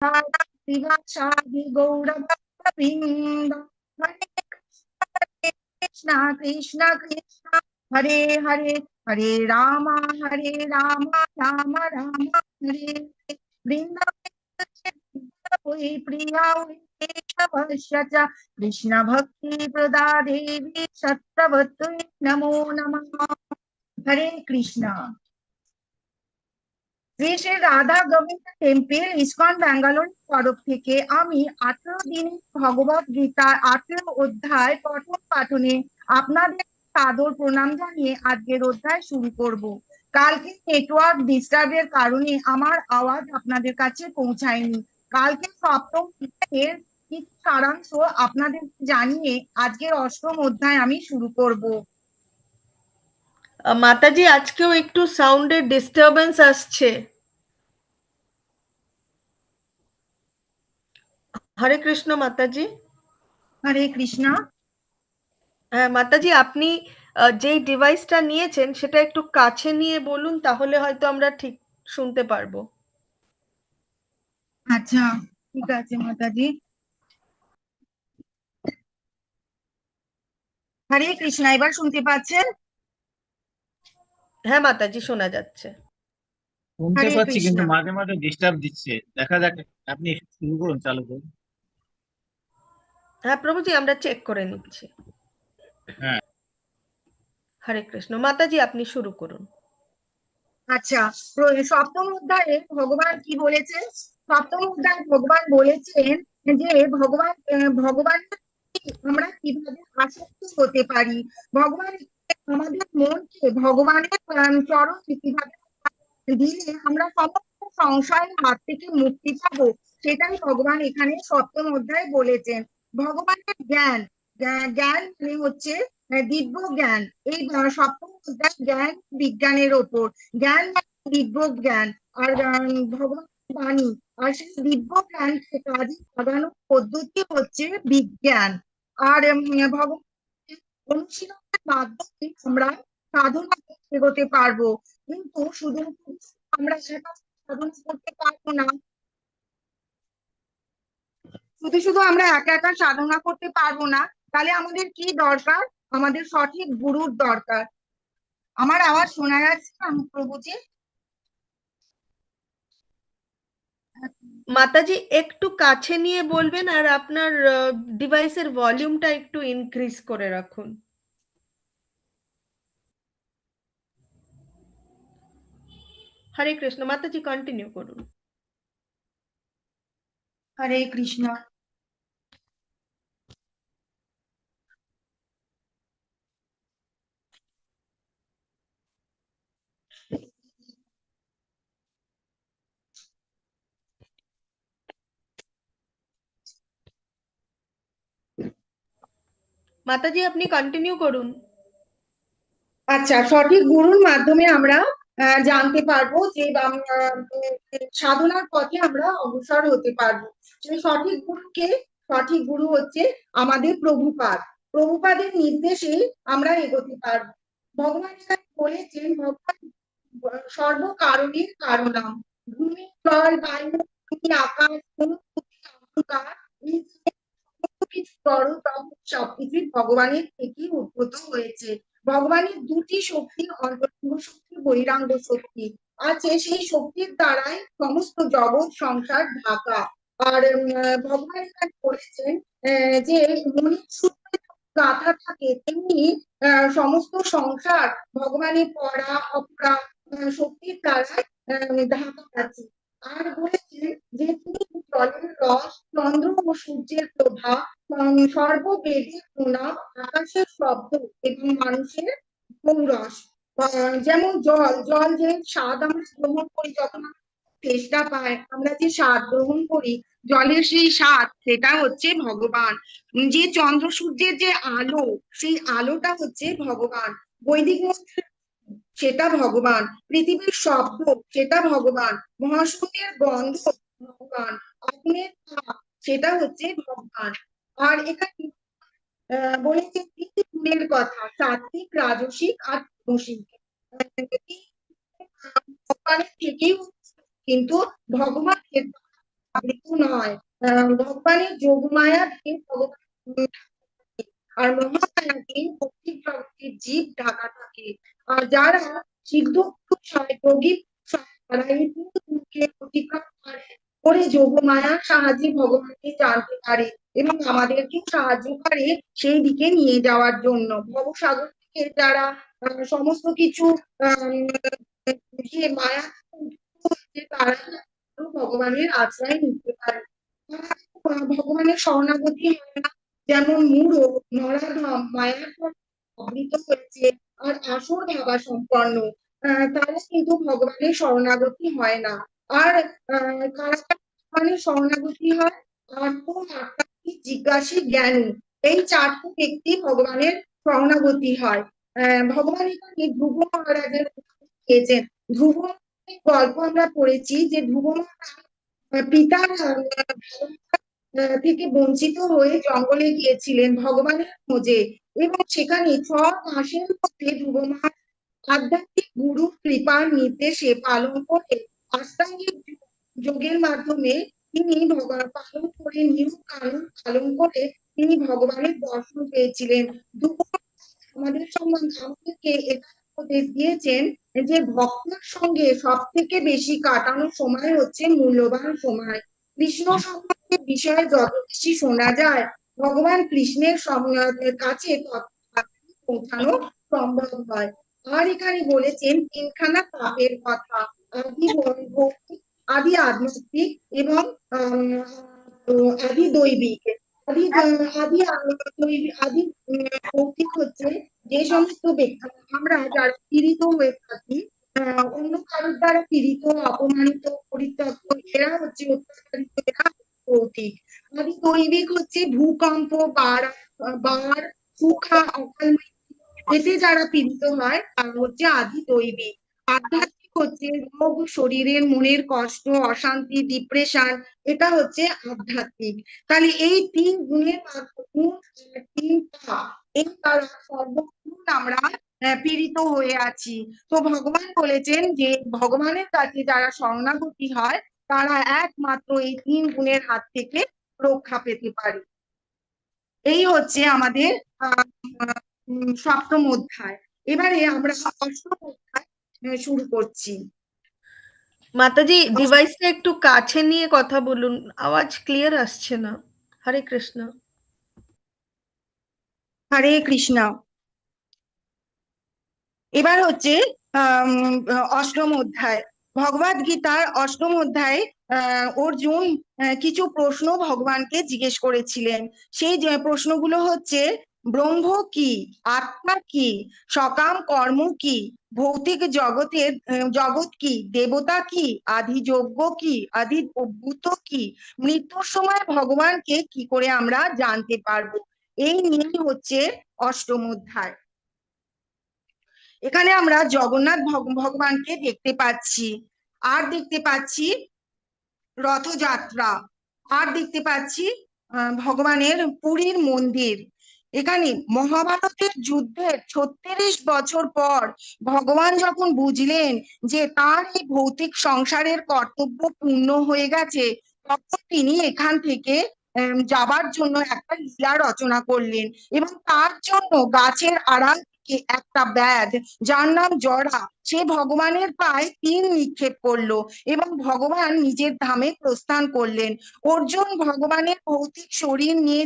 श्रीवासादि गौरभक्तवृन्द हरे कृष्ण कृष्ण कृष्ण हरे हरे हरे राम राम राम हरे वृंदावने प्रिया केशवस्य च कृष्ण भक्ति प्रदा देवी सत्यवती नमो नमः। हरे कृष्णा। শ্রী শ্রী রাধা গোবিন্দ টেম্পল ইসকন ব্যাঙ্গালোর তরফ থেকে আমি 18 দিনের ভগবত গীতার 18 অধ্যায় পঠন পাঠনে আপনাদের সাদর প্রণাম জানিয়ে আজকের অধ্যায় শুরু করব। কালকে নেটওয়ার্ক ডিস্টার্বের কারণে আমার আওয়াজ আপনাদের কাছে পৌঁছায়নি। কালকে সপ্তম অধ্যায়ের কিছু সারাংশ আপনাদের জানিয়ে আজকের অষ্টম অধ্যায় আমি শুরু করব। মাতাজি আজকেও একটু সাউন্ডের ডিস্টারবেন্স আসছে। হরে কৃষ্ণ মাতাজি। হরে কৃষ্ণ। হ্যাঁ মাতাজি, আপনি যেই ডিভাইসটা নিয়েছেন সেটা একটু কাছে নিয়ে বলুন, তাহলে হয়তো আমরা ঠিক শুনতে পারবো। আচ্ছা, ঠিক আছে মাতাজি। হরে কৃষ্ণ, এবার শুনতে পাচ্ছেন? হ্যাঁ মাতাজি, শোনা যাচ্ছে। শুনতে হরে পাচ্ছি, কৃষ্ণ। কিন্তু মাঝে মাঝে ডিস্টার্ব দিচ্ছে। দেখা যাক, আপনি শুরু করুন, চালু করুন। হ্যাঁ প্রভুজি, আমরা চেক করে নিচ্ছি। হ্যাঁ। হরে কৃষ্ণ মাতাজি, আপনি শুরু করুন। আচ্ছা, সপ্তম অধ্যায়ে ভগবান কি বলেছেন? সপ্তম অধ্যায়ে ভগবান বলেছেন যে ভগবানের প্রতি আমরা কিভাবে আসক্ত হতে পারি, ভগবান আমাদের মনকে ভগবানের চরণে কিভাবে দিলে আমরা সমস্ত সংশয়ের হাত থেকে মুক্তি পাবো, সেটাই ভগবান এখানে সপ্তম অধ্যায়ে বলেছেন। ভগবানের জ্ঞান, জ্ঞান মানে হচ্ছে দিব্য জ্ঞান। এই সপ্তম অধ্যায় জ্ঞান বিজ্ঞানের ওপর। জ্ঞান মানে দিব্য জ্ঞান, আর ভগবান বাণী, আর সেই দিব্য জ্ঞানকে কাজে লাগানোর পদ্ধতি হচ্ছে বিজ্ঞান। আর ভগবান অনুশীলনের মাধ্যমে আমরা সাধনা এগোতে পারবো। কিন্তু শুধু আমরা সেটা সাধনা করতে পারবো না, শুধু শুধু আমরা একা একা সাধনা করতে পারবো না। তাহলে আমাদের কি দরকার? আমাদের সঠিক গুরুর দরকার। আমার আওয়াজ শোনা যাচ্ছে আমি প্রভুজি? মাতাজি একটু কাছে নিয়ে বলবেন, আর আপনার ডিভাইসের ভলিউমটা একটু ইনক্রিজ করে রাখুন। হরে কৃষ্ণ মাতাজি, কন্টিনিউ করুন। হরে কৃষ্ণ। মাতাজি আপনি কন্টিনিউ করুন। আচ্ছা, সঠিক গুরুর মাধ্যমে আমরা জানতে পারবো যে সাধনার পথে আমরা অগ্রসর হতে পারবো। সেই সঠিক গুরুকে, সঠিক গুরু হচ্ছে আমাদের প্রভুপাদ। প্রভুপাদের নির্দেশে আমরা এগোতে পারবো। ভগবান এখানে বলেছেন, ভগবান সর্বকারণের কারণম, ভূমি জল বায়ু অগ্নি, আকাশ অহংকার, এই সমস্ত কিছু জড় জগৎ সবকিছুই ভগবানের থেকেই উদ্ভূত হয়েছে। ভগবানের দুটি শক্তি, অন্তরঙ্গ শক্তি, বহিরাঙ্গ শক্তি আছে। সেই শক্তির দ্বারাই সমস্ত জগৎ সংসার ঢাকা। আর ভগবান এখানে বলেছেন যে মনির সূত্রে গাথা থাকে, তেমনি সমস্ত সংসার ভগবানের পরা অপরা শক্তির দ্বারাই ঢাকা আছে। আর বলেছেন যে তিনি জলের রস, চন্দ্র ও সূর্যের প্রভা, সর্ববেদের প্রণাম, আকাশের শব্দ এবং মানুষের রস। যেমন জল, জল যে স্বাদ আমরা গ্রহণ করি, যখন তেষ্টা পায় আমরা যে স্বাদ গ্রহণ করি জলের, সেই স্বাদ সেটা হচ্ছে ভগবান। যে চন্দ্র সূর্যের যে আলো, সেই আলোটা হচ্ছে ভগবান। বৈদিক মন্ত্রের সেটা ভগবান। পৃথিবীর শব্দ সেটা ভগবান। মহাশূন্যের গন্ধ ভগবান। আগুনের তাপ সেটা হচ্ছে ভগবান। আর এখানে বলেছে তিনটি গুণের কথা, সাত্বিক, রাজসিক আর তামসিক। ভগবানের থেকেই, কিন্তু ভগবান আবৃত নয়। ভগবানের যোগমায়াতে ভগবান আর মহামায়াতে ভৌতিক জগতের জীব ঢাকা থাকে। আর যারা সিদ্ধ পুরুষ হয়, যোগী পুরুষ হয়, তারা এই তিনকে অতিক্রম করে যোগমায়ার সাহায্যে ভগবানকে জানতে পারে এবং আমাদেরকে সাহায্য করে সেই দিকে নিয়ে যাওয়ার জন্য। ভবসাগর থেকে যারা সমস্ত কিছু মায়া হচ্ছে, তারাই ভগবানের আশ্রয় নিতে পারে। তারা ভগবানের শরণাগতি হয় না। যেমন মূঢ় নরাধম মায়ার আবৃত হয়েছে আর আসর ভাবা সম্পন্ন, তারা কিন্তু ভগবানের শরণাগতি হয় না। আর কারা ভগবানের শরণাগতি হয়? আর্ত আকাঙ্ক্ষী জিজ্ঞাসী জ্ঞানী, এই চারটি ব্যক্তি ভগবানের শরণাগতি হয়। ভগবান এখানে ধ্রুব মহারাজের দিয়েছেন। ধ্রুব গল্প আমরা পড়েছি যে ধ্রুব পিতার থেকে বঞ্চিত হয়ে জঙ্গলে গিয়েছিলেন ভগবানের খোঁজে এবং সেখানে 6 মাসের মধ্যে ধ্রুব মহারাজ আধ্যাত্মিক গুরু কৃপার নির্দেশে পালন করে অষ্টাঙ্গিক যোগের মাধ্যমে তিনি পালন করে নিয়ম কানুন পালন করে তিনি ভগবানের দর্শন পেয়েছিলেন। ধ্রুব আমাদের সম্বন্ধে আমাদেরকে এটা উপদেশ দিয়েছেন যে ভক্তের সঙ্গে সব থেকে বেশি কাটানো সময় হচ্ছে মূল্যবান সময়। কৃষ্ণ সম্পর্কে বিষয়ে যত বেশি শোনা যায়, ভগবান কৃষ্ণের কাছে তত তাড়াতাড়ি পৌঁছানো সম্ভব হয়। আর এখানে বলেছেন তিনখানা পাপের কথা, আদি ভৌতিক, আদি আধ্যাত্মিক এবং আদি দৈবিক। আদি আদি আদি ভৌতিক হচ্ছে যে সমস্ত ব্যক্তি আমরা যারা পীড়িত হয়ে থাকি, অন্য কারোর দ্বারা পীড়িত, অপমানিত, পরিত্যক্ত, এরা হচ্ছে অত্যাচারিত, এরা ভৌতিক। আদি দৈবিক হচ্ছে ভূকম্প, বাড়, সুখা, অকাল মৃত্যু, এতে যারা পীড়িত হয় তারা হচ্ছে আদি দৈবিক। আধ্যাত্মিক হচ্ছে রোগ, শরীরের মনের কষ্ট, অশান্তি, ডিপ্রেশন, এটা হচ্ছে আধ্যাত্মিক। তাহলে এই তিন গুণের মাধ্যমে তিনটা এই দ্বারা সর্বগুণ আমরা পীড়িত হয়ে আছি। তো ভগবান বলেছেন যে ভগবানের কাছে যারা শরণাগতি হয় তারা একমাত্র এই তিন গুণের হাত থেকে রক্ষা পেতে পারে। এই হচ্ছে আমাদের সপ্তম অধ্যায়। এবারে আমরা অষ্টম অধ্যায় শুরু করছি। মাতাজি ডিভাইসটা একটু কাছে নিয়ে কথা বলুন, আওয়াজ ক্লিয়ার আসছে না। হরে কৃষ্ণ। হরে কৃষ্ণ। এবার হচ্ছে অষ্টম অধ্যায়, ভগবদ গীতার অষ্টম অধ্যায়ে অর্জুন কিছু প্রশ্ন ভগবানকে জিজ্ঞেস করেছিলেন। সেই প্রশ্নগুলো হচ্ছে ব্রহ্ম কি, আত্মা কি, সকাম কর্ম কি, ভৌতিক জগৎ কি, দেবতা কি, আদি যজ্ঞ কি, আদি ভূত কি, মৃত্যুর সময় ভগবানকে কি করে আমরা জানতে পারবো, এই নিয়ে হচ্ছে অষ্টম অধ্যায়। এখানে আমরা জগন্নাথ ভগবানকে দেখতে পাচ্ছি, আর দেখতে পাচ্ছি রথযাত্রা, আর দেখতে পাচ্ছি ভগবানের পুরীর মন্দির। এখানে মহাভারতের যুদ্ধের 36 বছর পর ভগবান যখন বুঝলেন যে তার এই ভৌতিক সংসারের কর্তব্য পূর্ণ হয়ে গেছে, তখন তিনি এখান থেকে যাবার জন্য একটা লীলা রচনা করলেন এবং তার জন্য গাছের আড়াল থেকে একটা ব্যাধ যার নাম জরা, সে ভগবানের পায়ে তিল নিক্ষেপ করলো এবং ভগবান নিজের ধামে প্রস্থান করলেন। অর্জুন ভগবানের ভৌতিক শরীর নিয়ে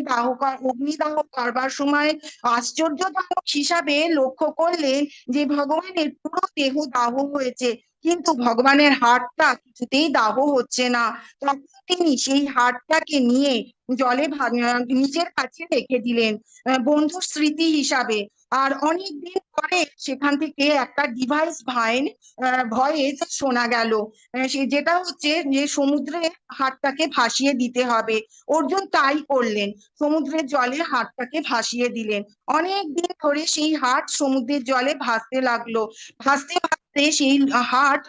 অগ্নিদাহ করবার সময় আশ্চর্যজনক হিসাবে লক্ষ্য করলেন যে ভগবানের পুরো দেহ দাহ হয়েছে, কিন্তু ভগবানের হাড়টা কিছুতেই দাহ হচ্ছে না। তখন তিনি সেই হাড়টাকে নিয়ে জলে নিজের কাছে রেখে দিলেন বন্ধুর স্মৃতি হিসাবে। আর অনেকদিন পরে সেখান থেকে একটা ডিভাইস ভয়েস শোনা গেল, যেটা হচ্ছে যে সমুদ্রে হাতটাকে ভাসিয়ে দিতে হবে। অর্জুন তাই করলেন, সমুদ্রের জলে হাতটাকে ভাসিয়ে দিলেন। অনেক দিন ধরে সেই হাট সমুদ্রের জলে ভাসতে লাগলো, ভাসতে ভাসতে সেই হাট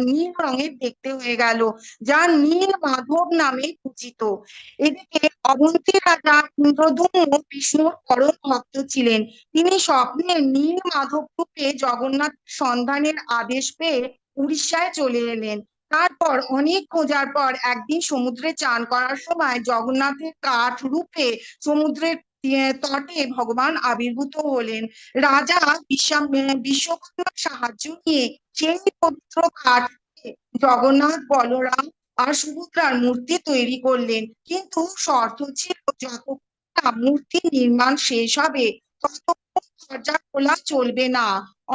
নীল রঙের দেখতে হয়ে গেল, যা নীল মাধব নামে পূজিত। এদিকে অবন্তী রাজা ইন্দ্রদ্যুম্ন বিষ্ণুর পরম ভক্ত ছিলেন। তিনি স্বপ্নে নীল মাধব রূপে জগন্নাথ সন্ধানের আদেশ পেয়ে উড়িষ্যায় চলে এলেন। তারপর অনেক খোঁজার পর একদিন সমুদ্রে চান করার সময় জগন্নাথের কাঠ রূপে সমুদ্রের তটে ভগবান আবির্ভূত হলেন। রাজা বিশ্বকর্মার সাহায্য নিয়ে সেই পবিত্র কাঠ দিয়ে জগন্নাথ, বলরাম আর সুভদ্রার মূর্তি তৈরি করলেন। কিন্তু শর্ত ছিল, যতক্ষণ না মূর্তি নির্মাণ শেষ হবে ততক্ষণ দরজা খোলা চলবে না।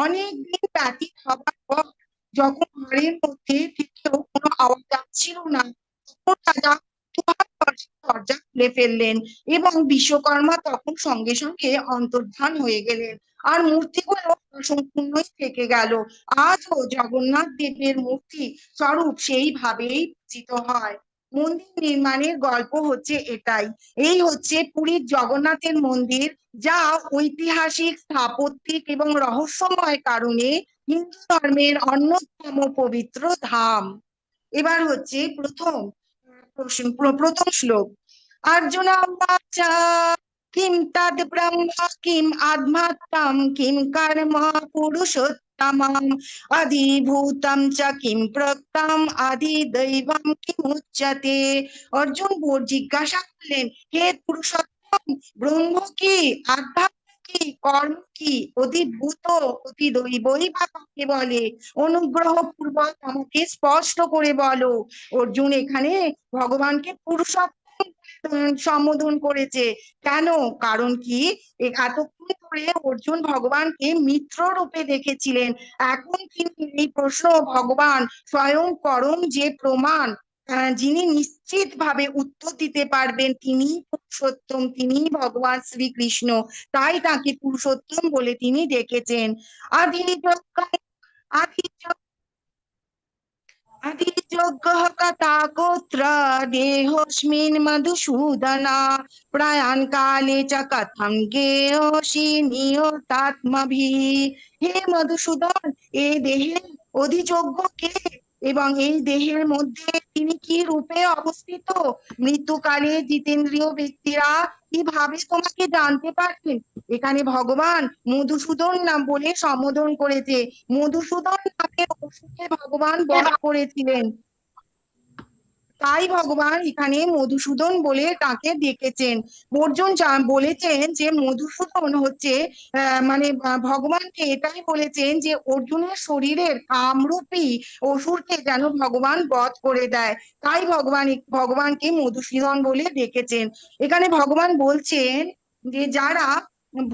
অনেক দিন ব্যতীত হবার পর যখন ঘরের মধ্যে থেকেও কোনো আওয়াজ আসছিল না, তখন রাজা দরজা খুলে ফেললেন এবং বিশ্বকর্মা তখন সঙ্গে সঙ্গে অন্তর্ধান হয়ে গেলেন। আর মূর্তিগুলো অসম্পূর্ণই থেকে গেল। আজও জগন্নাথ দেবের মূর্তি স্বরূপ সেইভাবেই পূজিত হয়। মন্দির নির্মাণের গল্প হচ্ছে এটাই। এই হচ্ছে পুরীর জগন্নাথের মন্দির, যা ঐতিহাসিক, স্থাপত্যিক এবং রহস্যময় কারণে হিন্দু ধর্মের অন্যতম পবিত্র ধাম। এবার হচ্ছে প্রথম শ্লোক। अर्जुन उवाच किं तद् ब्रह्म किम् आत्मार्थं किं कर्म पुरुषोत्तमम् अधिभूतं च किं प्रोक्तम् अधिदैवं किमुच्यते। অর্জুন জিজ্ঞাসা করলেন, হে পুরুষোত্তম, ব্রহ্ম কি, আধ্যাত্ম কি, কর্ম কি, অধিভূত, অতি দৈবই বা কাকে বলে? অনুগ্রহ পূর্বক আমাকে স্পষ্ট করে বলো। অর্জুন এখানে ভগবানকে পুরুষোত্তম সম্বোধন করেছে। কেন? কারণ কি, এতক্ষণ ধরে অর্জুন ভগবানকে মিত্র রূপে দেখেছিলেন। এখন কিন্তু এই প্রশ্ন ভগবান স্বয়ং পরম যে প্রমাণ, যিনি নিশ্চিত ভাবে উত্তর দিতে পারবেন, তিনি পুরুষোত্তম, তিনি ভগবান শ্রীকৃষ্ণ। তাই তাকে পুরুষোত্তম বলে তিনি ডেকেছেন। আদি আদি अधिजोगः कथा गोत्र देहोऽस्मिन् मधुसूदन प्रयाण काले च कथं ज्ञेयोऽसि नियतात्मभिः। হে মধুসূদন, এই দেহের অধিযোগ্য কে এবং এই দেহের মধ্যে তিনি কি রূপে অবস্থিত? মৃত্যুকালে জিতেন্দ্রীয় ব্যক্তিরা কিভাবে তোমাকে জানতে পারবেন? এখানে ভগবান মধুসূদন নাম বলে সম্বোধন করেছে। মধুসূদন নামের অসুরকে ভগবান বধ করেছিলেন, তাই ভগবান এখানে মধুসূদন বলে তাকে ডেকেছেন। অর্জুন বলেছেন যে মধুসূদন হচ্ছে মানে ভগবানকে এটাই বলেছেন যে অর্জুনের শরীরের কামরূপী অসুরকে যেন ভগবান বধ করে দেয়। তাই ভগবানকে মধুসূদন বলে ডেকেছেন। এখানে ভগবান বলছেন যে যারা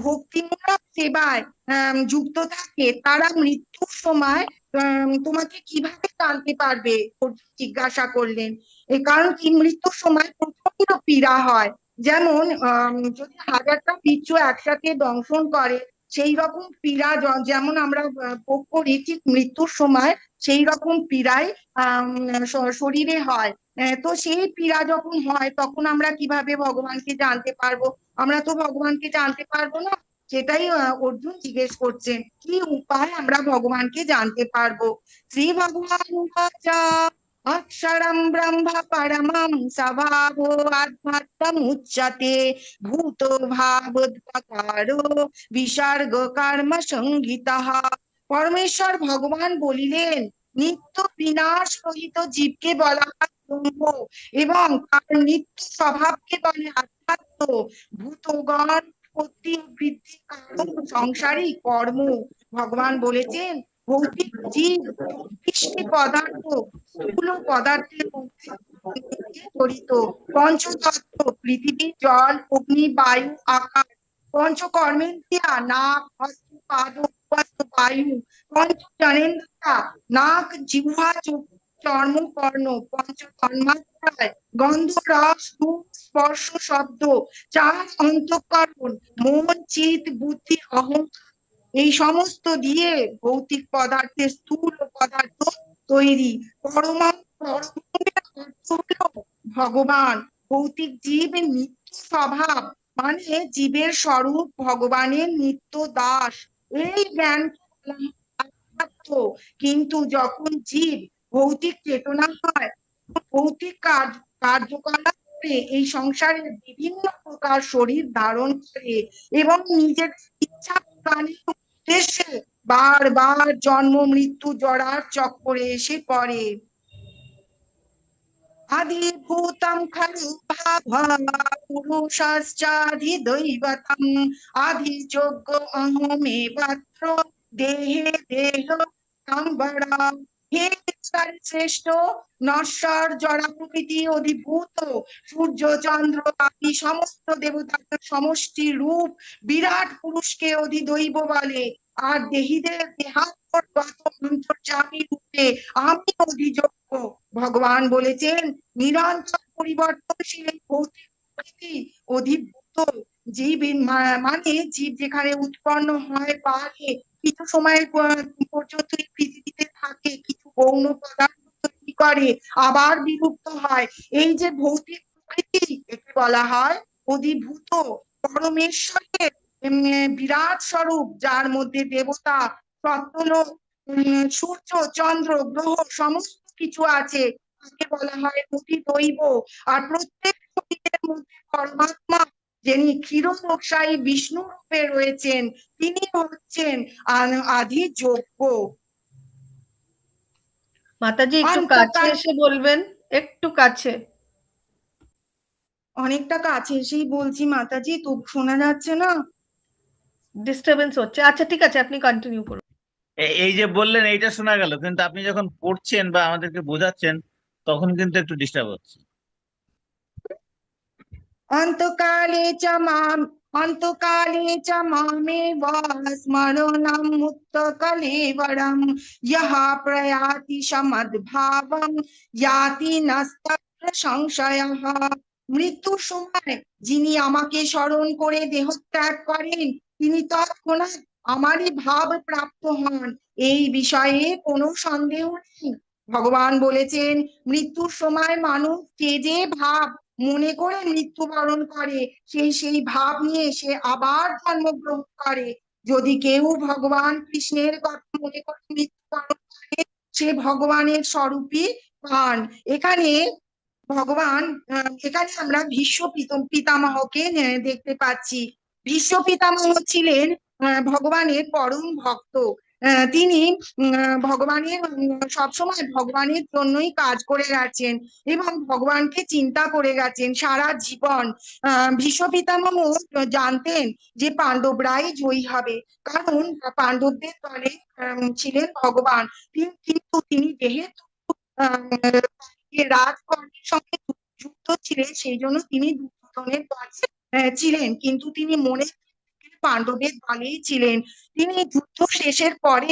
ভক্তিমূলক সেবায় যুক্ত থাকে তারা মৃত্যুর সময় তোমাকে কিভাবে জানতে পারবে, অর্জুন জিজ্ঞাসা করলেন। কারণ কি, মৃত্যুর সময় প্রচন্ড পীড়া হয়। যেমন যদি 1000টা বিচ্ছু একসাথে দংশন করে, সেই রকম পীড়া যেমন আমরা ভোগ করি, ঠিক মৃত্যুর সময় সেই রকম পীড়াই শরীরে হয়। তো সেই পীড়া যখন হয় তখন আমরা কিভাবে ভগবানকে জানতে পারবো? আমরা তো ভগবানকে জানতে পারবো না। সেটাই অর্জুন জিজ্ঞেস করছেন, কি উপায় আমরা ভগবানকে জানতে পারবো? শ্রী ভগবান অক্ষরম ব্রহ্ম পরমম স্বভাবো আধ্যাত্মম উচ্যতে ভূত ভাবোদ্ভকারো বিসর্গ কর্ম সংগীতঃ। পরমেশ্বর ভগবান বলিলেন, নিত্য বিনাশ রহিত জীবকে বলা হয় ব্রহ্ম এবং তার নিত্য স্বভাবকে বলে আধ্যাত্ম। ভূতগণ উৎপত্তি ও বৃদ্ধি কারণ সংসারী কর্ম। ভগবান বলেছেন ভৌতিক জীব সৃষ্টি পদার্থ স্থূল পদার্থের মধ্যে জড়িত। পঞ্চতত্ত্ব পৃথিবী, জল, অগ্নি, বায়ু, আকাশ। পঞ্চকর্মেন্দ্রিয়া নাক, হস্ত, পাদ, উপস্থ বায়ু। পঞ্চ জ্ঞানেন্দ্রিয়া নাক, জিহ্বা, চক্ষু, চর্ম, কর্ণ। পঞ্চ তন্মাত্রায় গন্ধ, রস, রূপ, স্পর্শ, শব্দ। চার অন্তঃকরণ মন, চিত, বুদ্ধি, অহংকার। এই সমস্ত দিয়ে ভৌতিক পদার্থের স্থূল পদার্থ তৈরি। পরমাণুর অর্থ হলো ভগবান। ভৌতিক জীব নিত্য স্বভাব, মানে জীবের স্বরূপ ভগবানের নিত্য দাস। এই জ্ঞান কিন্তু যখন জীব ভৌতিক চেতনা হয়, ভৌতিক কার্যকলাপ করে এই সংসারের বিভিন্ন প্রকার শরীর ধারণ করে এবং নিজের ইচ্ছা প্রদানের উদ্দেশ্যে বারবার জন্ম মৃত্যু জড়ার চক্করে এসে পড়ে। আদিভূতম খলু ভাবা পুরুষশ্চাধিদৈবতম আধিযোগ্য অহমেবাত্র দেহে দেহ সম্বরা। হে ঈশ্বরের শ্রেষ্ঠ, নশ্বর জড়া প্রকৃতি অধিভূত সূর্য চন্দ্র আদি সমস্ত দেবতাদের সমষ্টি রূপ বিরাট পুরুষকে অধিদৈব বলে। আর দেহীদের দেহান্তর্গত অন্তর্যামী রূপে আমি অধিযোগ্য। ভগবান বলেছেন, নিরন্তর পরিবর্তনশীল এই ভৌতিক প্রকৃতি অধিভূত জীব মানে জীব যেখানে উৎপন্ন হয় বাড়ে, কিছু সময় পর্যন্ত এই পৃথিবীতে থাকে, কিছু গৌণ পদার্থ তৈরি করে, আবার বিলুপ্ত হয়। এই যে ভৌতিক প্রকৃতি, একে বলা হয় অধিভূত পরমেশ্বরের বিরাট স্বরূপ, যার মধ্যে দেবতা, সত্যলোক, সূর্য চন্দ্র গ্রহ সমস্ত কিছু আছে, তাকে বলা হয় অধিদৈব। আর প্রত্যেক শরীরের মধ্যে পরমাত্মা, যিনি ক্ষীরোদকশায়ী বিষ্ণু রূপে রয়েছেন, তিনি হচ্ছেন আদিযোগ্য। মাতাজি একটু কাছে অন্তকাল, এসে বলবেন, একটু কাছে। অনেকটা কাছে এসেই বলছি মাতাজি, তো শোনা যাচ্ছে না। ডিস্টারবেন্স হচ্ছে। আচ্ছা ঠিক আছে, আপনি কন্টিনিউ করুন। এই যে বললেন এইটা শোনা গেল, কিন্তু আপনি যখন পড়ছেন বা আমাদেরকে বোঝাচ্ছেন তখন কিন্তু একটু ডিস্টার্ব হচ্ছে। অন্তকালে চ মাম অন্তকালে চ মামেব স্মরণং মুক্ত কলেবরম ইহ প্রয়াতি সমদ্ভাবং ইয়াতি নাস্তত্র সংশয়ঃ। মৃত্যুর সময় যিনি আমাকে স্মরণ করে দেহত্যাগ করেন, তিনি তৎক্ষণাৎ আমারই ভাব প্রাপ্ত হন, এই বিষয়ে কোনো সন্দেহ নেই। ভগবান বলেছেন, মৃত্যুর সময় মানুষ যে যে ভাব মনে করে মৃত্যুবরণ করে, সেই ভাব নিয়ে সে আবার জন্মগ্রহণ করে। যদি কেউ ভগবান কৃষ্ণের কথা মনে করে মৃত্যুবরণ করে, সে ভগবানের স্বরূপই পান। এখানে ভগবান এখানে আমরা ভীষ্ম পিতামহকে দেখতে পাচ্ছি। ভীষ্ম পিতামহ ছিলেন ভগবানের পরম ভক্ত। তিনি ভগবানের সবসময় ভগবানের জন্যই কাজ করে গেছেন এবং ভগবানকে চিন্তা করে গেছেন সারা জীবন। ভীষ্ম পিতামহ জানতেন যে পাণ্ডবরাই জয়ী হবে, কারণ পাণ্ডবদের দলে ছিলেন ভগবান। কিন্তু তিনি যেহেতু রাজকর্ণের সঙ্গে যুক্ত ছিলেন, সেই জন্য তিনি দুর্যোধনের দলে ছিলেন, কিন্তু তিনি মনে পাণ্ডবের দলেই ছিলেন। তিনি যুদ্ধ শেষের পরে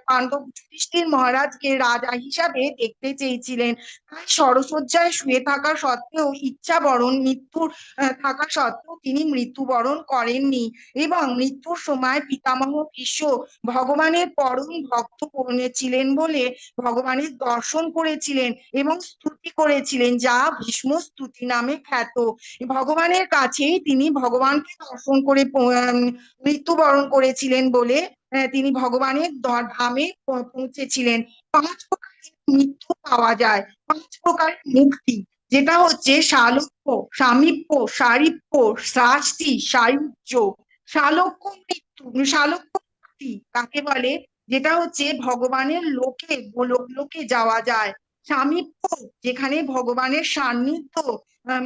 পাণ্ডব যুধিষ্ঠির মহারাজকে রাজা হিসাবে দেখতে চেয়েছিলেন। তাই শরশয্যায় শুয়ে থাকা সত্ত্বেও, ইচ্ছা বরণ মৃত্যুর থাকা সত্ত্বেও তিনি মৃত্যুবরণ করেননি এবং মৃত্যুর সময় পিতামহ ভীষ্ম ভগবানের পরম ভক্ত ছিলেন বলে ভগবানের দর্শন করেছিলেন এবং স্তুতি করেছিলেন, যা ভীষ্ম স্তুতি নামে খ্যাত। ভগবানের কাছেই তিনি ভগবানকে দর্শন করে মৃত্যুবরণ করেছিলেন বলে তিনি ভগবানের ধামে পৌঁছেছিলেন। 5 প্রকারের মৃত্যু পাওয়া যায়, 5 প্রকারের মুক্তি, যেটা হচ্ছে সালোক্য, সামীপ্য, সারীপ্য, শাস্তি, সায়ুজ্য। সালোক্য মৃত্যু, সালোক্য মুক্তি কাকে বলে? যেটা হচ্ছে ভগবানের লোকে, গোলক যাওয়া যায়। সামীপ্য, যেখানে ভগবানের সান্নিধ্য,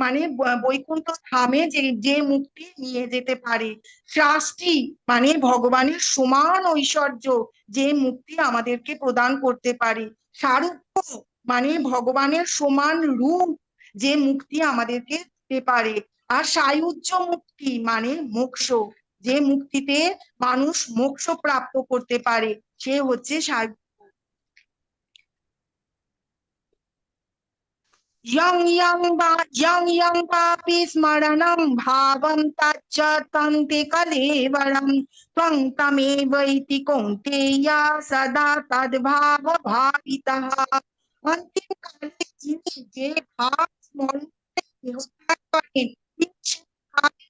মানে বৈকুণ্ঠ ধামে যে যে মুক্তি নিয়ে যেতে পারে। শাস্তি মানে ভগবানের সমান ঐশ্বর্য, যে মুক্তি আমাদেরকে প্রদান করতে পারে। সারূপ্য মানে ভগবানের সমান রূপ, যে মুক্তি আমাদেরকে দিতে পারে। আর সায়ুজ্য মুক্তি মানে মোক্ষ, যে মুক্তিতে মানুষ মোক্ষ প্রাপ্ত করতে পারে, সে হচ্ছে সায়ুজ্য। यं यं पापि स्मरणं भावं तच्च तन्ति कलेवरं त्वं तमेवैति कौन्तेय सदा तद्भाव भावितः। অন্তিম কালে যিনি যে ভাব স্মরণ করে দেহত্যাগ করেন, তিনি সেই ভাবে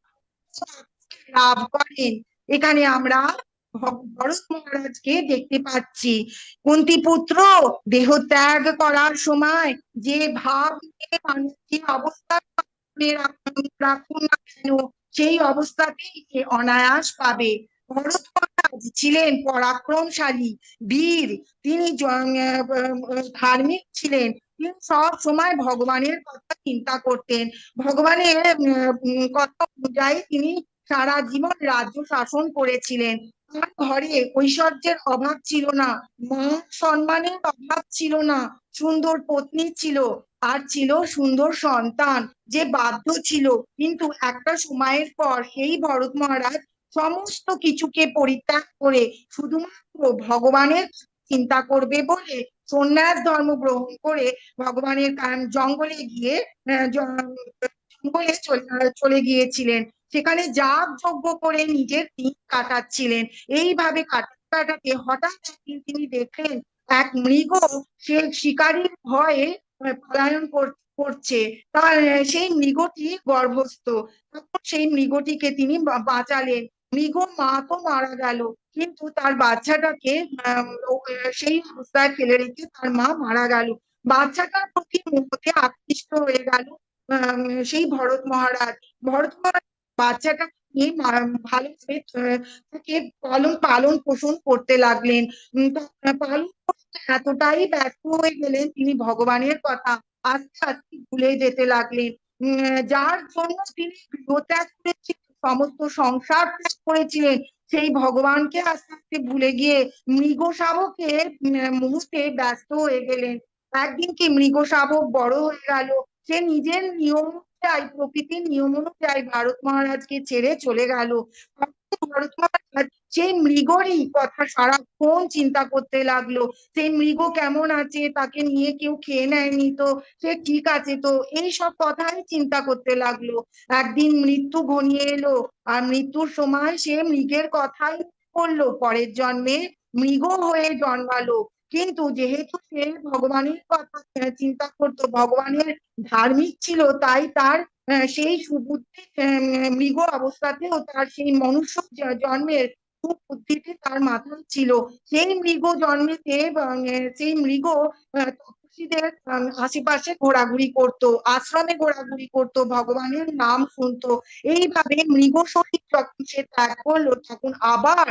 লাভ করেন। এখানে আমরা ভরত মহারাজকে দেখতে পাচ্ছি। কুন্তী পুত্র, দেহ ত্যাগ করার সময় যে ভাব নিয়ে মানুষ যে অবস্থা রাখুন না কেন, সেই অবস্থাতেই সে অনায়াস পাবে। ভরত মহারাজ মহারাজ ছিলেন পরাক্রমশালী বীর, তিনি ধার্মিক ছিলেন, তিনি সব সময় ভগবানের কথা চিন্তা করতেন, ভগবানের কথা অনুযায়ী তিনি সারা জীবন রাজ্য শাসন করেছিলেন। তার ঘরে ঐশ্বর্যের অভাব ছিল না, মান সম্মানের অভাব ছিল না, সুন্দর পত্নী ছিল, আর ছিল সুন্দর সন্তান যে বাধ্য ছিল। কিন্তু একটা সময়ের পর সেই ভরত মহারাজ সমস্ত কিছুকে পরিত্যাগ করে শুধুমাত্র ভগবানের চিন্তা করবে বলে সন্ন্যাস ধর্ম গ্রহণ করে ভগবানের জঙ্গলে গিয়ে জঙ্গলে চলে গিয়েছিলেন। সেখানে যাগ যজ্ঞ করে নিজের দিন কাটাচ্ছিলেন। এইভাবে কাটাতে কাটাতে হঠাৎ একদিন তিনি দেখলেন এক মৃগ সে শিকারীর ভয়ে পলায়ন করছে। তার সেই মৃগটি গর্ভস্থ। তখন সেই মৃগটিকে তিনি বাঁচালেন। মৃগ মা তো মারা গেল, কিন্তু তার বাচ্চাটাকে সেই অবস্থায় ফেলে রেখে তার মা মারা গেল। বাচ্চাটার প্রতি মোহে আকৃষ্ট হয়ে গেল সেই ভরত মহারাজ বাচ্চাটাকে নিয়ে ভালোভাবে তাকে পালন পালন পোষণ করতে লাগলেন। পালন পোষণ এতটাই ব্যস্ত হয়ে গেলেন তিনি ভগবানের কথা আস্তে আস্তে ভুলে যেতে লাগলেন। যার জন্য তিনি গৃহত্যাগ করেছিলেন, সমস্ত সংসার ত্যাগ করেছিলেন, সেই ভগবানকে আস্তে আস্তে ভুলে গিয়ে মৃগ শাবকের মুহূর্তে ব্যস্ত হয়ে গেলেন। একদিন কি মৃগ শাবক বড় হয়ে গেল, সে নিজের নিয়ম অনুযায়ী, প্রকৃতির নিয়ম অনুযায়ী ভারত মহারাজকে ছেড়ে চলে গেল। ভারত মহারাজ সেই মৃগরই কথা সারাক্ষণ চিন্তা করতে লাগলো। সেই মৃগ কেমন আছে, তাকে নিয়ে কেউ খেয়ে নেয়নি তো, সে ঠিক আছে তো, এই সব কথাই চিন্তা করতে লাগলো। একদিন মৃত্যু ঘনিয়ে এলো, আর মৃত্যুর সময় সে মৃগের কথাই করলো, পরের জন্মে মৃগ হয়ে জন্মালো। কিন্তু যেহেতু সে ভগবানের কথা চিন্তা করতো, ভগবানের ধার্মিক ছিল, তাই তার সেই সুবুদ্ধি মৃগ অবস্থাতেও তার সেই মনুষ্য জন্মের সুবুদ্ধিটি তার মাথায় ছিল। সেই মৃগ জন্মেতে সেই মৃগ তপস্বীদের আশেপাশে ঘোরাঘুরি করতো, আশ্রমে ঘোরাঘুরি করতো, ভগবানের নাম শুনতো। এইভাবে মৃগ শরীর যখন সে ত্যাগ করলো, তখন আবার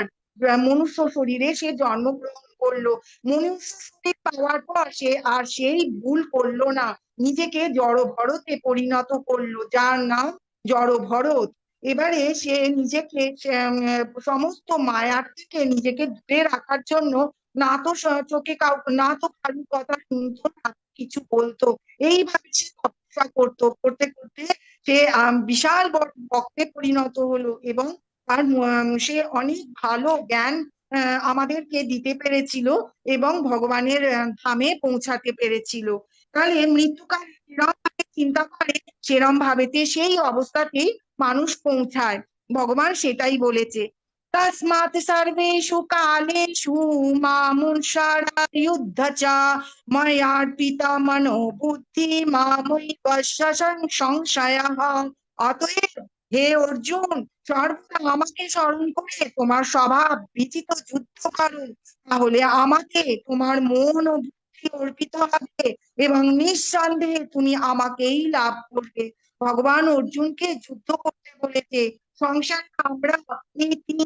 মনুষ্য শরীরে সে জন্মগ্রহণ করলো। মনুষ্য শরীর পাওয়ার পর সে আর সেই ভুল করলো না, নিজেকে জড় ভরতে পরিণত করলো, যার নাম জড় ভরত। এবারে সে নিজেকে সমস্ত মায়ার থেকে নিজেকে দূরে রাখার জন্য না তো চোখে না তো কারোর কথা শুনতো, না কিছু বলতো। এইভাবে সে তপস্যা করতো, করতে করতে সে বিশাল বড় ভক্তে পরিণত হলো, এবং তার সে অনেক ভালো জ্ঞান আমাদেরকে দিতে পেরেছিল, এবং ভগবানের ধামে পৌঁছাতে পেরেছিল। তাহলে মৃত্যুকাল যেরম ভাবে চিন্তা করে, সেরম ভাবেতে সেই অবস্থাতেই মানুষ পৌঁছায়। ভগবান সেটাই বলেছে, তস্মাৎ সর্বেষু কালেষু মামুষারা যুদ্ধ চ ময়ার্পিতা মনো বুদ্ধি মামৈব সংশয়ঃ। অতএব হে অর্জুন, সর্বদা আমাকে স্মরণ করে তোমার স্বভাব বিচিত যুদ্ধ করো, তাহলে আমাকে তোমার মন ও বুদ্ধি অর্পিত হবে, এবং নিঃসন্দেহে তুমি আমাকেই লাভ করবে। ভগবান অর্জুনকে যুদ্ধ করতে বলেছে। সংসার আমরা এই তিন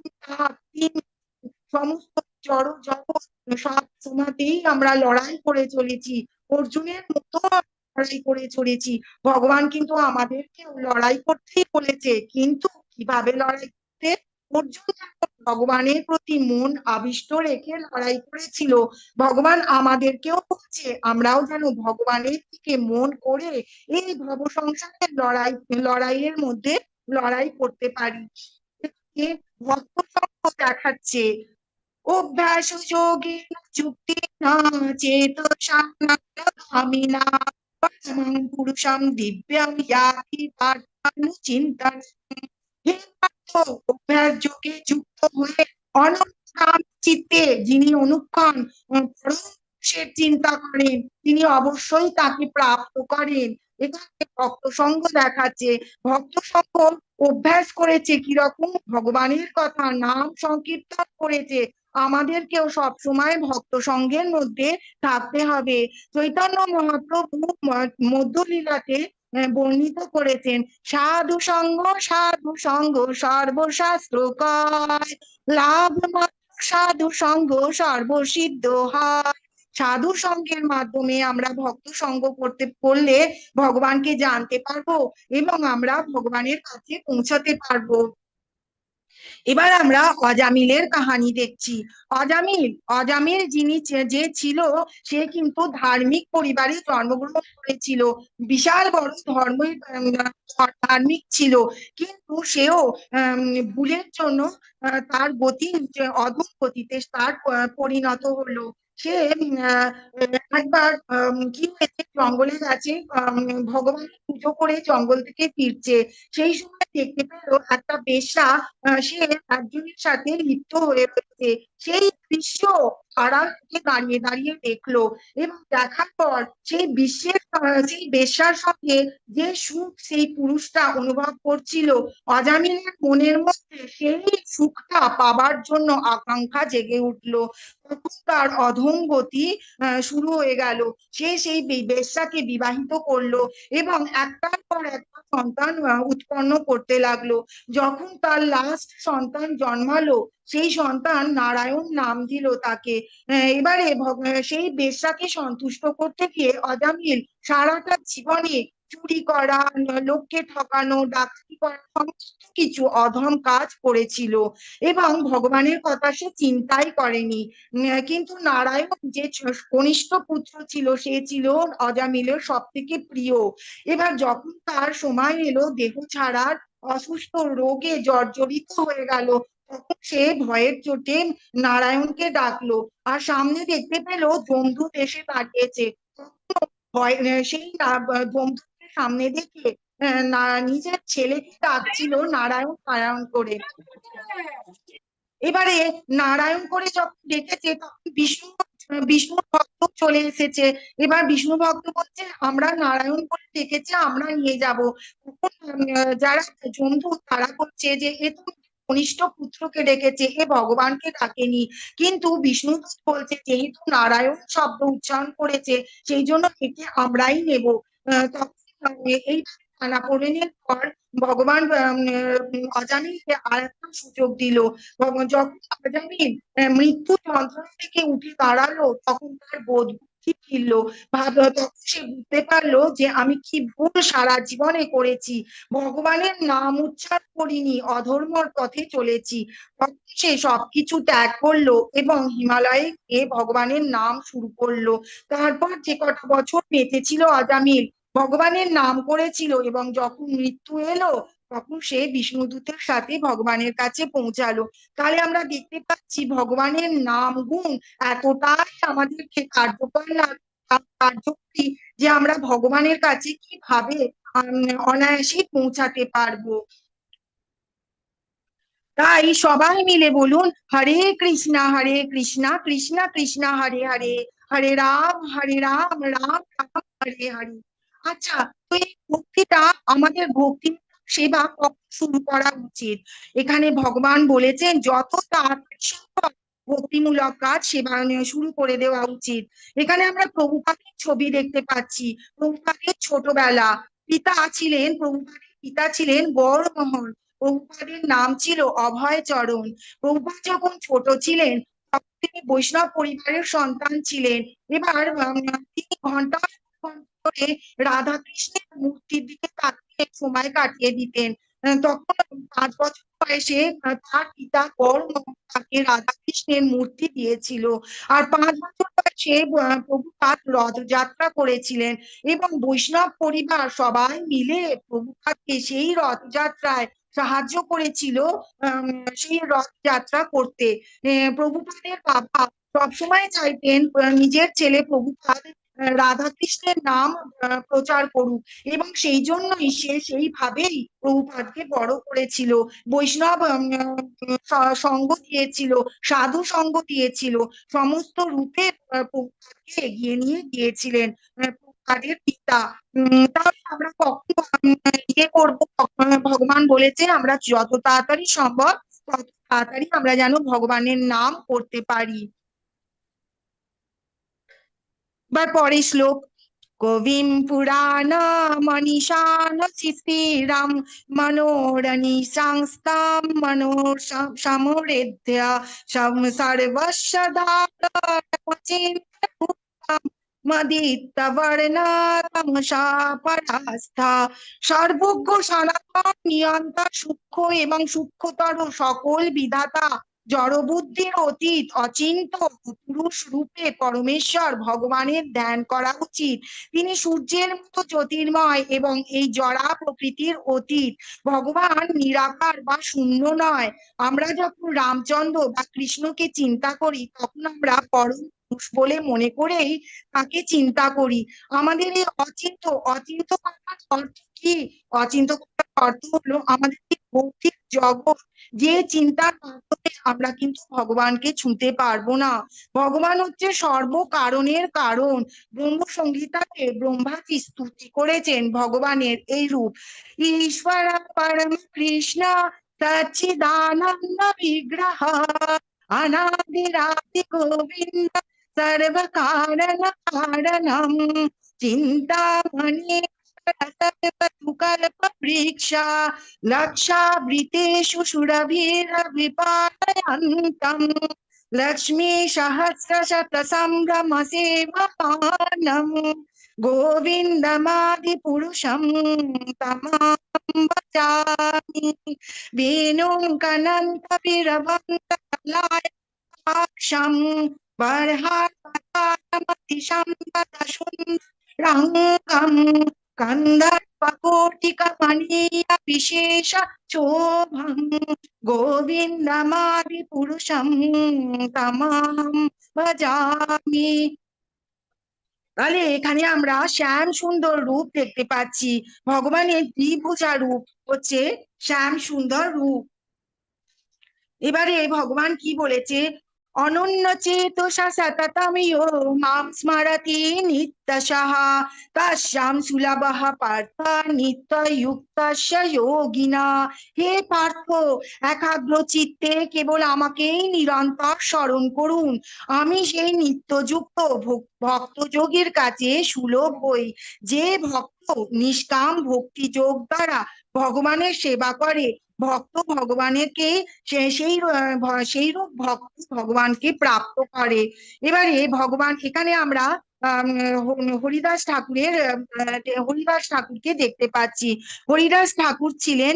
সমস্ত জড় জগৎ সব সময়তেই আমরা লড়াই করে চলেছি, অর্জুনের মতো লড়াই করে চলেছি। ভগবান কিন্তু আমাদেরকে লড়াই করতেই বলেছে, কিন্তু কিভাবে লড়াই করতে। অর্জুন ভগবানের প্রতি মন আবিষ্ট রেখে লড়াই করেছিল, ভগবান আমাদেরকেও বলছে আমরাও যেন ভগবানের দিকে মন করে এই ভব সংসারের লড়াইয়ের মধ্যে লড়াই করতে পারি। ভক্ত সঙ্গ দেখাচ্ছে, অভ্যাস যোগেন চুক্তিনা চেতসা নামিনা পরমং পুরুষম দিব্যম ইয়াতি পার্থানুচিন্তন। হে পার্থ, অভ্যাস যোগে যুক্ত হয়ে অনন্তকাম চিত্তে যিনি অনুক্ষণ পরম পুরুষের চিন্তা করেন, তিনি অবশ্যই তাকে প্রাপ্ত করেন। এখানে ভক্ত সঙ্গ দেখাচ্ছে। ভক্ত সঙ্গ অভ্যাস করেছে কিরকম, ভগবানের কথা নাম সংকীর্তন করেছে। আমাদেরকেও সব সময় ভক্ত সঙ্গের মধ্যে থাকতে হবে। চৈতন্য মহাপ্রভু মধ্যলীলাতে বর্ণিত করেছেন, সাধু সঙ্গ সর্বশাস্ত্র কয়, লাভ সাধু সঙ্গ সর্বসিদ্ধ হয়। সাধু সঙ্গের মাধ্যমে আমরা ভক্ত সঙ্গ করলে ভগবানকে জানতে পারবো এবং আমরা ভগবানের কাছে পৌঁছাতে পারবো। এবার আমরা অজামিলের কাহানি দেখছি। অজামিল অজামিল যিনি যে ছিল, সে কিন্তু ধার্মিক পরিবারে জন্মগ্রহণ করেছিল, বিশাল বড় ধার্মিক ছিল, কিন্তু সেও ভুলের জন্য তার গতি অধম গতিতে তার পরিণত হলো। সে একবার কি হয়েছে, জঙ্গলে গেছে, ভগবানের পুজো করে জঙ্গল থেকে ফিরছে। সেই সময় দেখতে পেলো একটা বেশ্যা সে একজনের সাথে লিপ্ত হয়ে রয়েছে। সেই দৃশ্য আড়াল থেকে দাঁড়িয়ে দাঁড়িয়ে দেখলো, এবং দেখার পর সেই বেশ্যার সঙ্গে যে সুখ সেই পুরুষটা অনুভব করছিল, অজামিলের মনের মধ্যে সেই সুখটা পাবার জন্য আকাঙ্ক্ষা জেগে উঠলো। তখন তার অধম গতি শুরু হয়ে গেল। সে সেই বেশ্যাকে বিবাহিত করলো এবং একটার পর একটা সন্তান উৎপন্ন করতে লাগলো। যখন তার লাস্ট সন্তান জন্মালো, সেই সন্তান নারায়ণ নাম দিল তাকে। এবারে সেই বেশ্যাকে সন্তুষ্ট করতে গিয়ে অজামিল সারাটা জীবনে চুরি করা, লোককে ঠকানো, ডাকাতি করা, সমস্ত কিছু অধম কাজ করেছিল এবং ভগবানের কথা সে চিন্তাই করেনি। কিন্তু নারায়ণ যে কনিষ্ঠ পুত্র ছিল, সে ছিল অজামিলের সব থেকে প্রিয়। এবার যখন তার সময় এলো দেহ ছাড়ার, অসুস্থ রোগে জর্জরিত হয়ে গেল, তখন সে ভয়ের চোটে নারায়ণকে ডাকলো, আর সামনে দেখতে পেল যমদূত এসে দাঁড়িয়েছে। ভয় সেই যমদূতকে সামনে দেখে নিজের ছেলেকে ডাকছিল নারায়ণ নারায়ণ করে। এবারে নারায়ণ করে যখন ডেকেছে, তখন বিষ্ণু ভক্ত চলে এসেছে। এবার বিষ্ণু ভক্ত বলছে, আমরা নারায়ণ করে ডেকেছে, আমরা নিয়ে যাব। যারা জন্তু তারা বলছে যে এ তো কনিষ্ঠ পুত্রকে ডেকেছে, এ ভগবানকে ডাকেনি। কিন্তু বিষ্ণু বলছে যেহেতু নারায়ণ শব্দ উচ্চারণ করেছে, সেই জন্য একে আমরাই নেব। তখন এই টানাপোড়েনের পর ভগবান অজামিলকে আর একটা সুযোগ দিল। যখন অজামিল মৃত্যু যন্ত্রণা থেকে উঠে দাঁড়ালো, তখন তার বোধ বুদ্ধি ফিরল। তখন সে বুঝতে পারলো যে আমি কি ভুল সারা জীবনে করেছি, ভগবানের নাম উচ্চারণ করিনি, অধর্মর পথে চলেছি। তখন সে সবকিছু ত্যাগ করলো এবং হিমালয়ে গিয়ে ভগবানের নাম শুরু করলো। তারপর যে কটা বছর বেঁচেছিল অজামিল, ভগবানের নাম করেছিল, এবং যখন মৃত্যু এলো, তখন সে বিষ্ণুদূতের সাথে ভগবানের কাছে পৌঁছালো। তাহলে আমরা দেখতে পাচ্ছি ভগবানের নাম গুণ এতটাই আমাদেরকে কার্যকরী যে আমরা ভগবানের কাছে কিভাবে অনায়াসে পৌঁছাতে পারবো। তাই সবাই মিলে বলুন, হরে কৃষ্ণা কৃষ্ণা কৃষ্ণা হরে হরে, হরে রাম রাম রাম হরে হরে। আচ্ছা, তো এই ভক্তিটা, আমাদের ভক্তি সেবা কখন শুরু করা উচিত? এখানে ভগবান বলেছেন যত তাড়াতাড়ি সম্ভব ভক্তিমূলক কাজ সেবা শুরু করে দেওয়া উচিত। এখানে আমরা প্রভুপাদের ছবি দেখতে পাচ্ছি। প্রভুপাদের ছোটবেলা, প্রভুপাদের পিতা ছিলেন গৌরমোহন, প্রভুপাদের নাম ছিল অভয় চরণ। প্রভুপাদ যখন ছোট ছিলেন, তখন তিনি বৈষ্ণব পরিবারের সন্তান ছিলেন। এবার তিনি ঘন্টার পর ঘন্টা ধরে রাধা কৃষ্ণের মূর্তির দিকে তাকিয়ে সময় কাটিয়ে দিতেন। তখন 5 বছর বয়সে তার পিতা গৌরমোহন তাকে রাধা কৃষ্ণের মূর্তি দিয়েছিল। আর 5 বছর বয়সে প্রভুপাদ রথযাত্রা করেছিলেন, এবং বৈষ্ণব পরিবার সবাই মিলে প্রভুপাদকে সেই রথযাত্রায় সাহায্য করেছিল সেই রথযাত্রা করতে। প্রভুপাদের বাবা সবসময় চাইতেন নিজের ছেলে প্রভুপাদ রাধাকৃষ্ণের নাম প্রচার করুক, এবং সেই জন্যই সে সেইভাবেই প্রভুপাদকে বড় করেছিল। বৈষ্ণব সঙ্গ দিয়েছিল, সাধু সঙ্গ দিয়েছিল, সমস্ত রূপে প্রভুপাদকে এগিয়ে নিয়ে গিয়েছিলেন প্রভুপাদের পিতা। তাহলে আমরা কখন ইয়ে করবো? ভগবান বলেছে আমরা যত তাড়াতাড়ি সম্ভব তত তাড়াতাড়ি আমরা যেন ভগবানের নাম করতে পারি। বা পরের শ্লোক, কবিম পুরাণ মনীষান চিতিরাম মনোরণীশাস্তাম সমৃদ্ধ সর্বস্ব মদিতবর্ণা তমসা পরাস্থা। সর্বজ্ঞ সনাতন নিয়ন্তা সূক্ষ্ম এবং সূক্ষ্মতর সকল বিধাতা জড়বুদ্ধির অতীত অচিন্ত পুরুষ রূপে পরমেশ্বর ভগবানের ধ্যান করা উচিত। তিনি সূর্যের মতো জ্যোতির্ময় এবং এই জড়া প্রকৃতির অতীত। ভগবান নিরাকার বা শূন্য নয়। আমরা যখন রামচন্দ্র বা কৃষ্ণকে চিন্তা করি তখন আমরা পরম পুরুষ বলে মনে করেই তাকে চিন্তা করি। আমাদের এই অচিন্ত কথার অর্থ কি? অচিন্ত কথার অর্থ হলো আমাদের এই ভৌতিক জগৎ, যে চিন্তার মাধ্যমে আমরা কিন্তু ভগবানকে ছুঁতে পারবো না। ভগবান হচ্ছে সর্বকারণের কারণ। ব্রহ্ম সংহিতাতে ব্রহ্মাজি স্তুতি করেছেন ভগবানের এই রূপ। ঈশ্বর পরম কৃষ্ণ সচ্চিদানন্দ বিগ্রহ অনাদিরাদি গোবিন্দ সর্বকারণ কারণম চিন্তামণি কল্প বৃক্ষ লক্ষাবৃতেষু সুরভিরভিপালয়ন্তম লক্ষ্মী সহস্রশত সম্ভ্রম সেবমানম গোবিন্দমাদি পুরুষম তমাহং ভজামি। বেণুং কনন্ত বিরবন্ত কলায়তাক্ষম বর্হাপতারমতিশম সুন্দরঙ্গম কন্দর্পకోటికమনীయ বিশেষ শোভম গোবিন্দমাদি পুরুষম তমাহং ভজামি। তাহলে এখানে আমরা শ্যাম সুন্দর রূপ দেখতে পাচ্ছি। ভগবানের দ্বিভুজা রূপ হচ্ছে শ্যাম সুন্দর রূপ। এবারে ভগবান কি বলেছে? অনন্য চেতসা সততম ইয়ো মাম স্মরতি নিত্যশঃ তস্যাম সুলভঃ পার্থ নিত্যযুক্তস্য যোগিনা। হে পার্থ, একাগ্র চিত্তে কেবল আমাকেই নিরন্তর স্মরণ করুন। আমি সেই নিত্যযুক্ত ভক্তযোগীর কাছে সুলভ হই। যে ভক্ত নিষ্কাম ভক্তি যোগ দ্বারা ভগবানের সেবা করে, ভক্ত ভগবানকে সেই রূপ ভক্ত ভগবানকে প্রাপ্ত করে। এবারে ভগবান এখানে আমরা হরিদাস ঠাকুরকে দেখতে পাচ্ছি। হরিদাস ঠাকুর ছিলেন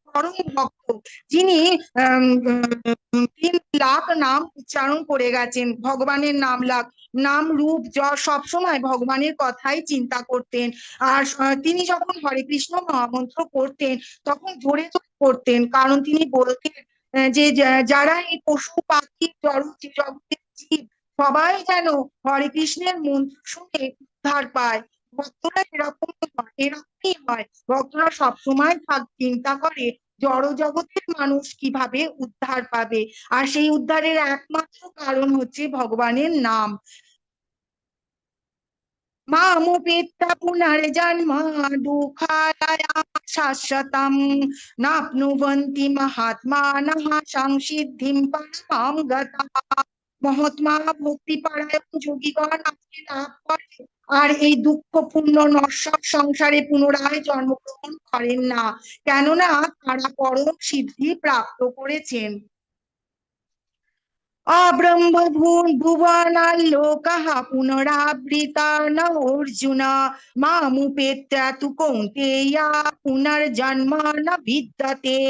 পরম ভক্ত, যিনি 3 লাখ নাম উচ্চারণ করে গেছেন। ভগবানের নাম রূপ যশ সবসময় ভগবানের কথাই চিন্তা করতেন। আর তিনি যখন হরে কৃষ্ণ মহামন্ত্র করতেন তখন জোরে জোরে করতেন, কারণ তিনি বলতেন যে যারা এই পশু পাখি জগতের জীব সবাই যেন হরে কৃষ্ণের মন্ত্র শুনে উদ্ধার পায়। ভক্তরা এরকমই হয়। ভক্তরা সবসময় চিন্তা করে জড় জগতের মানুষ কিভাবে উদ্ধার পাবে, আর সেই উদ্ধারের একমাত্র কারণ হচ্ছে ভগবানের নাম। মামুপেত্য পুনর্জন্ম দুঃখালয়া শাশ্বতম নাপ্নুবন্তি মহাত্মানঃ সংসিদ্ধিম পরমাং গতঃ। মহাত্মা ভক্তিপরায়ণ যোগীগণ আমাকে লাভ করে আর এই দুঃখপূর্ণ নশ্বর সংসারে পুনরায় জন্মগ্রহণ করেন না, কেননা তারা পরম সিদ্ধি প্রাপ্ত করেছেন। अब्रह्मभुवनाल्लोकः पुनरावृता न अर्जुन मामुपेत्य तु कौन्तेय पुनर्जन्म न विद्यते।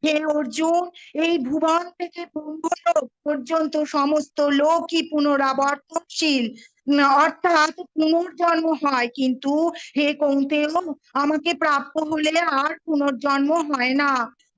হে অর্জুন, এই ভুবন থেকে ব্রহ্মলোক পর্যন্ত সমস্ত লোকই পুনরাবর্তনশীল, অর্থাৎ পুনর্জন্ম হয়, কিন্তু হে কৌন্তেয়, আমাকে প্রাপ্ত হলে আর পুনর্জন্ম হয় না।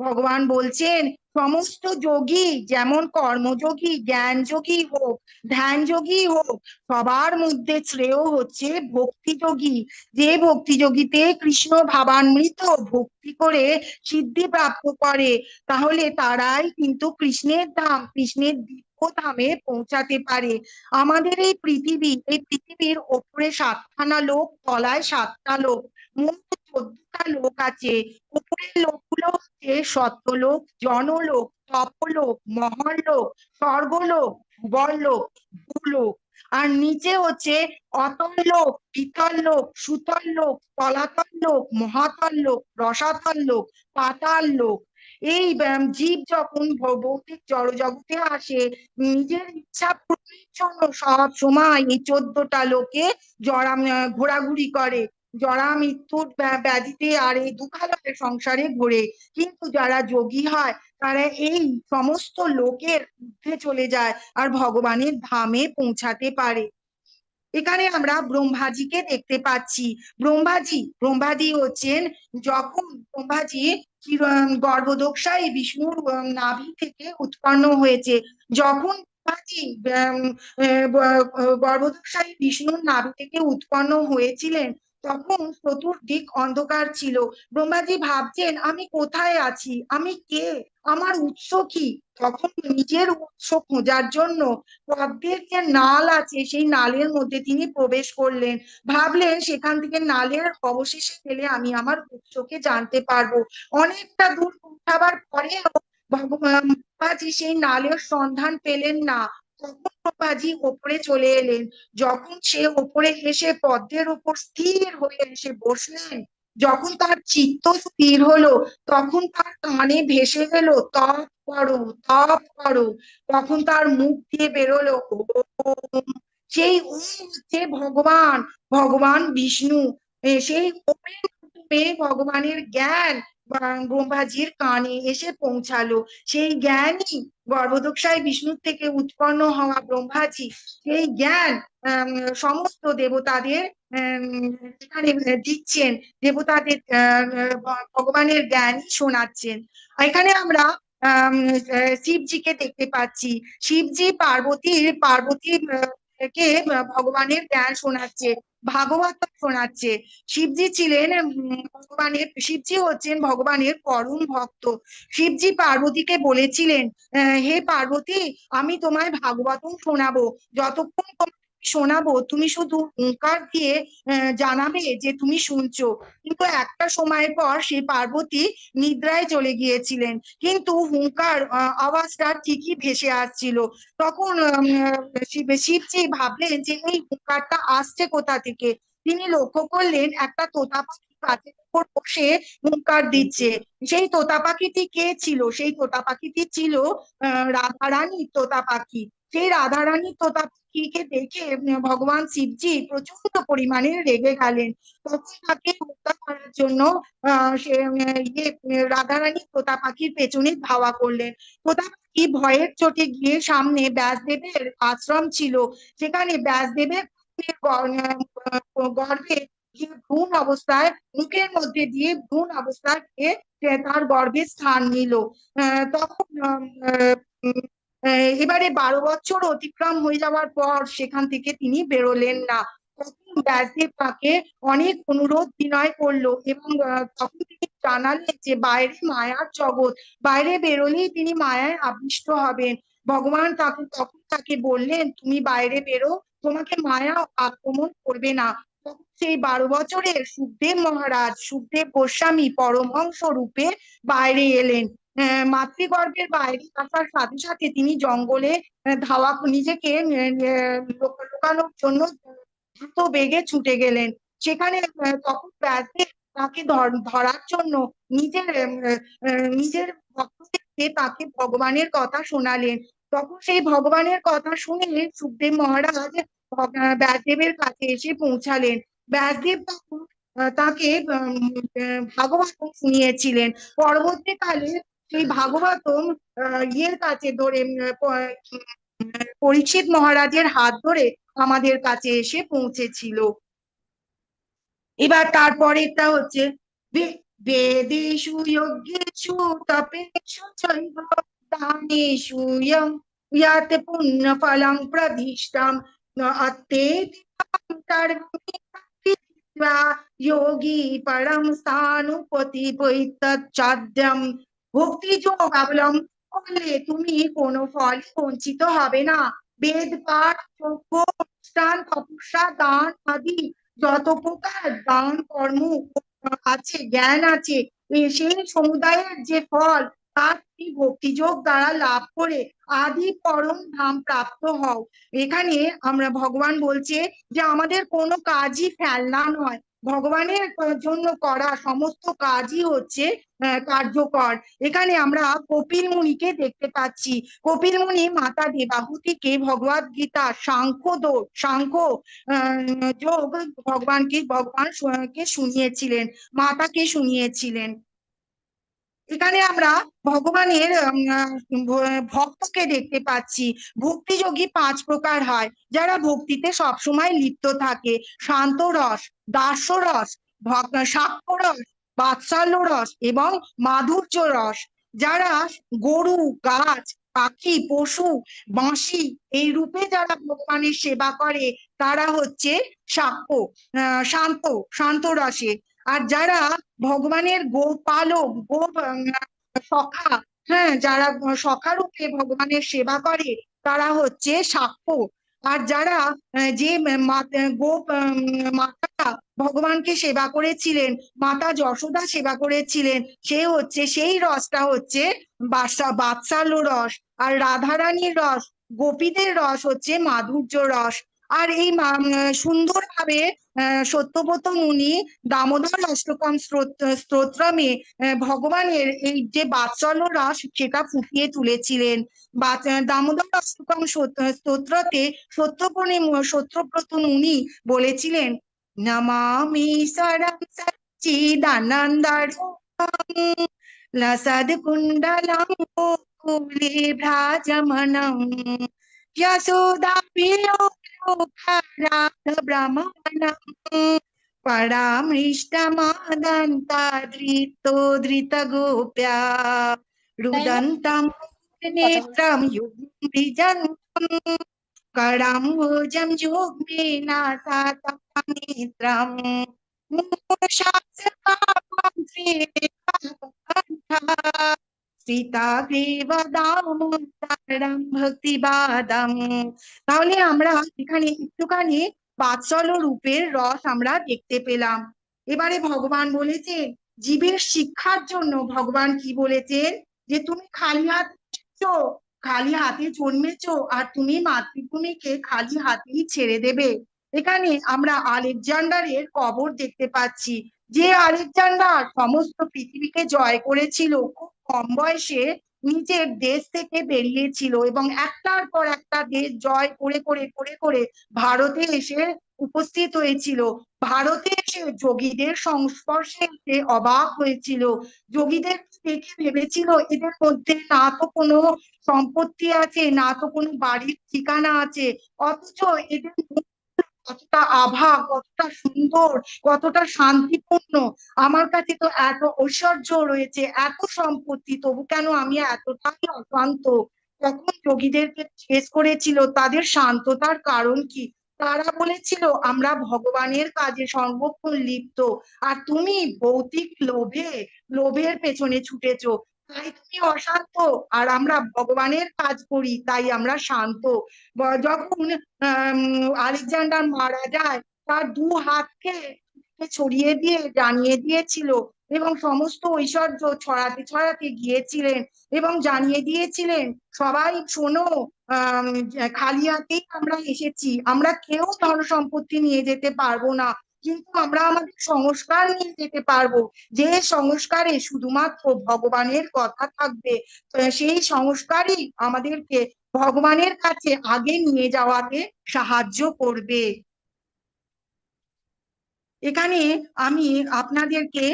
ভগবান বলছেন সমস্ত যোগী, যেমন কর্মযোগী, জ্ঞান যোগী হোক, ধ্যান যোগী হোক, সবার মধ্যে শ্রেয় হচ্ছে ভক্তি যোগী। যে ভক্তি যোগীতে কৃষ্ণ ভাবামৃত ভক্তি করে সিদ্ধি প্রাপ্ত করে, তাহলে তারাই কিন্তু কৃষ্ণের কৃষ্ণের দিব্য ধামে পৌঁছাতে পারে। আমাদের এই পৃথিবীর ওপরে 7খানা লোক, তলায় 7টা লোক, মোট 14টা লোক আছে। উপরের লোকগুলো হচ্ছে সত্যলোক, জনলোক, তপলোক, মহরলোক, স্বর্গলোক, ভূবরলোক, ভূলোক। আর নিচে হচ্ছে অতল লোক, বিতল লোক, সুতল লোক, তলাতল লোক, মহাতল লোক, রসাতল লোক, পাতাল লোক। এই জীব যখন ভৌতিক জড়জগতে আসে, নিজের ইচ্ছা পূরণের জন্য সব সময় এই 14টা লোকে ঘোরাঘুরি করে, জরা মৃত্যুর ব্যাধিতে আর এই দুঃখালয়ের সংসারে ঘোরে। কিন্তু যারা যোগী হয় তারা এই সমস্ত লোকের ঊর্ধ্বে চলে যায় আর ভগবানের ধামে পৌঁছাতে পারে। এখানে আমরা ব্রহ্মাজিকে দেখতে পাচ্ছি। ব্রহ্মাজি হচ্ছেন, যখন ব্রহ্মাজি গর্ভদোক্সায় বিষ্ণুর নাভি থেকে উৎপন্ন হয়েছে, যখন ব্রহ্মাজি গর্ভদোক্সায় বিষ্ণুর নাভি থেকে উৎপন্ন হয়েছিলেন, তখন চতুর্দিক অন্ধকার ছিল। ব্রহ্মাজি ভাবছেন আমি কোথায় আছি, আমি কে, আমার উৎস কি। তখন নিজের উৎস খোঁজার জন্য পদ্মের যে নাল আছে সেই নালের মধ্যে তিনি প্রবেশ করলেন। ভাবলেন সেখান থেকে নালের অবশেষে গেলে আমি আমার উৎসকে জানতে পারবো। অনেকটা দূর পৌঁছাবার পরেও ব্রহ্মাজি সেই নালের সন্ধান পেলেন না। তখন ব্রহ্মাজি ওপরে চলে এলেন। যখন সে ওপরে এসে পদ্মের উপর স্থির হয়ে এসে বসলেন, যখন তার চিত্ত স্থির হলো, তখন তার কানে ভেসে গেল তপ করো, তপ করো। তখন তার মুখ দিয়ে বেরোলো ওম। সেই ওম হচ্ছে ভগবান, ভগবান বিষ্ণু। সেই ওমের মাধ্যমে ভগবানের জ্ঞান ব্রহ্মাজির কানে এসে পৌঁছালো। সেই জ্ঞানই গর্ভদোক্সায় বিষ্ণুর থেকে উৎপন্ন হওয়া ব্রহ্মাজি, সেই জ্ঞান সমস্ত দেবতাদের এখানে দিচ্ছেন, দেবতাদের ভগবানের জ্ঞান শোনাচ্ছেন। এখানে আমরা শিবজিকে দেখতে পাচ্ছি। শিবজি পার্বতী কে ভগবানের জ্ঞান শোনাচ্ছে, ভাগবত শোনাচ্ছে। শিবজি হচ্ছেন ভগবানের পরম ভক্ত। শিবজি পার্বতীকে বলেছিলেন, হে পার্বতী, আমি তোমায় ভাগবতম শোনাবো। যতক্ষণ তোমায় শোনাবো তুমি শুধু হুঙ্কার দিয়ে জানাবে যে তুমি শুনছো। কিন্তু একটা সময়ের পর সেই পার্বতী নিদ্রায় চলে গিয়েছিলেন, কিন্তু হুঙ্কার আওয়াজটা ঠিকই ভেসে আসছিল। তখন শিবজি ভাবলেন যে এই হুঙ্কারটা আসছে কোথা থেকে। তিনি লক্ষ্য করলেন একটা তোতা পাখি গাছের উপর বসে হুঙ্কার দিচ্ছে। সেই তোতা পাখিটি কে ছিল? সেই তোতা পাখিটি ছিল রাধারানী তোতা পাখি। সেই রাধারানী তোতা পাখিকে দেখে ভগবান শিবজি প্রচন্ড পরিমাণে রেগে গেলেন। তখন তাকে হত্যা করার জন্য সে রাধারানী তোতা পাখির পেছনে ধাওয়া করলেন। তোতা পাখি ভয়ের চোটে গিয়ে সামনে ব্যাসদেবের আশ্রম ছিল, সেখানে ব্যাসদেবের গর্ভে ভ্রূণ অবস্থায়, মুখের মধ্যে দিয়ে ভ্রূণ অবস্থায় তার গর্ভে স্থান নিল। তখন এবারে 12 বছর অতিক্রম হয়ে যাওয়ার পর সেখান থেকে তিনি বেরোলেন না। তখন ব্যাসদেব তাকে অনেক অনুরোধ বিনয় করলো এবং তখন তিনি জানালেন যে বাইরে মায়ার জগৎ, বাইরে বেরোলেই তিনি মায়ায় আবিষ্ট হবেন। ভগবান তখন তাকে বললেন তুমি বাইরে বেরো, তোমাকে মায়া আক্রমণ করবে না। তখন সেই 12 বছরের সুখদেব গোস্বামী পরমহংস রূপে বাইরে এলেন। মাতৃগর্ভের বাইরে আসার সাথে সাথে তিনি জঙ্গলে নিজেকে লুকানোর জন্য দ্রুত বেগে ছুটে গেলেন। সেখানে তখন ব্যাসদেব তাকে ধরার জন্য নিজের ভক্তদেরকে তাকে ভগবানের কথা শোনালেন। তখন সেই ভগবানের কথা শুনে সুখদেব মহারাজ ব্যাসদেবের কাছে এসে পৌঁছালেন। ব্যাসদেব তখন তাকে ভাগবত শুনিয়েছিলেন। পরবর্তীকালে সেই ভাগবতম ইয়ের কাছে ধরে পরীক্ষিত মহারাজের হাত ধরে আমাদের কাছে এসে পৌঁছেছিল। এবার তারপরেরটা হচ্ছে বেদেষু যজ্ঞেষু তপেষু চৈব দানেষু ইয়াত পুণ্য ফলং প্রদিষ্টম অত্তে যোগী পরম স্থানুপতি বৈতচ্ছাদ্যম। ভক্তি যোগ অবলম্বন করলে তুমি কোনো ফল বঞ্চিত হবে না। বেদ পাঠ, যজ্ঞ, অনুষ্ঠান, তপস্যা, দান আদি যত প্রকার দান কর্ম আছে, জ্ঞান আছে, সেই সমুদায়ের যে ফল তার তুমি ভক্তিযোগ দ্বারা লাভ করে আদি পরম ধাম প্রাপ্ত হও। এখানে আমরা ভগবান বলছে যে আমাদের কোনো কাজই ফেলনা নয়, ভগবানের জন্য করা সমস্ত কাজই হচ্ছে কার্যকর। এখানে আমরা কপিল মুনিকে দেখতে পাচ্ছি। কপিল মুনি মাতা দেবাহুতিকে ভগবদ গীতা সাংখ্য যোগ ভগবানকে শুনিয়েছিলেন, মাতাকে শুনিয়েছিলেন। এখানে আমরা ভগবানের ভক্তকে দেখতে পাচ্ছি। ভক্তিযোগী 5 প্রকার হয়, যারা ভক্তিতে সবসময় লিপ্ত থাকে: শান্ত রস, দাস্য রস, সাক্ষ্য রস, বাৎসল্য রস এবং মাধুর্য রস। যারা গরু, গাছ, পাখি, পশু, বাঁশি এই রূপে যারা ভগবানের সেবা করে তারা হচ্ছে সাক্ষ্য শান্ত শান্ত রসে। আর যারা ভগবানের গোপালক সখা, হ্যাঁ, যারা সখা রূপে ভগবানের সেবা করে তারা হচ্ছে সাক্ষ্য। আর যারা যে মাতা ভগবানকে সেবা করেছিলেন, মাতা যশোদা সেবা করেছিলেন, সে হচ্ছে সেই রসটা হচ্ছে বাৎসল্য রস। আর রাধারানীর রস, গোপীদের রস হচ্ছে মাধুর্য রস। আর এই সুন্দরভাবে সত্যব্রত মুনি দামোদর অষ্টকম স্তোত্রমে ভগবানের এই যে বাৎসল্য রস সেটা ফুটিয়ে তুলেছিলেন। দামোদর অষ্টকম স্তোত্রতে সত্যব্রত মুনি বলেছিলেন, নমামি সরম সচ্চিদানন্দরূপম লসদ কুণ্ডলম গোকুলে ভ্রাজমানম যশোদা প্রিয় ব্রহ্মণম পরামৃষ্টমাদন্তাদৃতগোপ্या रुदन्तं नेत्रं युग्मविजन्तं कराम्बुजं युग्मेन सातनेत्रम् मूषाक्षपापं শ্রীতাগ্রীবদামোদরম ভক্তিবাদম। তাহলে আমরা এখানে একটুখানি বাৎসল্য রূপের রস আমরা দেখতে পেলাম। এবারে ভগবান বলেছেন জীবের শিক্ষার জন্য, ভগবান কি বলেছেন, যে তুমি খালি হাতে জন্মেছো আর তুমি মাতৃভূমিকে খালি হাতেই ছেড়ে দেবে। এখানে আমরা আলেকজান্ডারের কবর দেখতে পাচ্ছি। যে আলেকজান্ডার সমস্ত পৃথিবীকে জয় করেছিল, খুব কম বয়সে নিজের দেশ থেকে বেরিয়েছিল এবং একটার পর একটা দেশ জয় করে করে করে করে ভারতে এসে উপস্থিত হয়েছিল। ভারতে এসে যোগীদের সংস্পর্শে এসে অবাক হয়েছিল। যোগীদের দেখে ভেবেছিল এদের মধ্যে না তো কোনো সম্পত্তি আছে, না তো কোনো বাড়ির ঠিকানা আছে, অথচ এদের কতটা আভা, কতটা সুন্দর, কতটা শান্তিপূর্ণ। আমার কাছে তো এত ঐশ্বর্য রয়েছে, এত সম্পত্তি, তবু কেন আমি এতটাই অশান্ত। তখন যোগীদেরকে জিজ্ঞেস করেছিল তাদের শান্ততার কারণ কি। তারা বলেছিল আমরা ভগবানের কাজে সর্বক্ষণ লিপ্ত, আর তুমি ভৌতিক লোভের পেছনে ছুটেছো, তাই তুমি অশান্ত, আর আমরা ভগবানের কাজ করি তাই আমরা শান্ত। যখন আলেকজান্ডার মারা যায়, তার 2 হাতকে ছড়িয়ে দিয়ে জানিয়ে দিয়েছিল এবং সমস্ত ঐশ্বর্য ছড়াতে ছড়াতে গিয়েছিলেন এবং জানিয়ে দিয়েছিলেন সবাই শোনো, খালি হাতেই আমরা এসেছি, আমরা কেউ ধন সম্পত্তি নিয়ে যেতে পারবো না, কিন্তু আমরা আমাদের সংস্কার নিয়ে যেতে পারবো। যে সংস্কারে শুধুমাত্র ভগবানের কথা থাকবে, সেই সংস্কারই আমাদেরকে ভগবানের কাছে আগে নিয়ে যাওয়াতে সাহায্য করবে। এখানে আমি আপনাদেরকে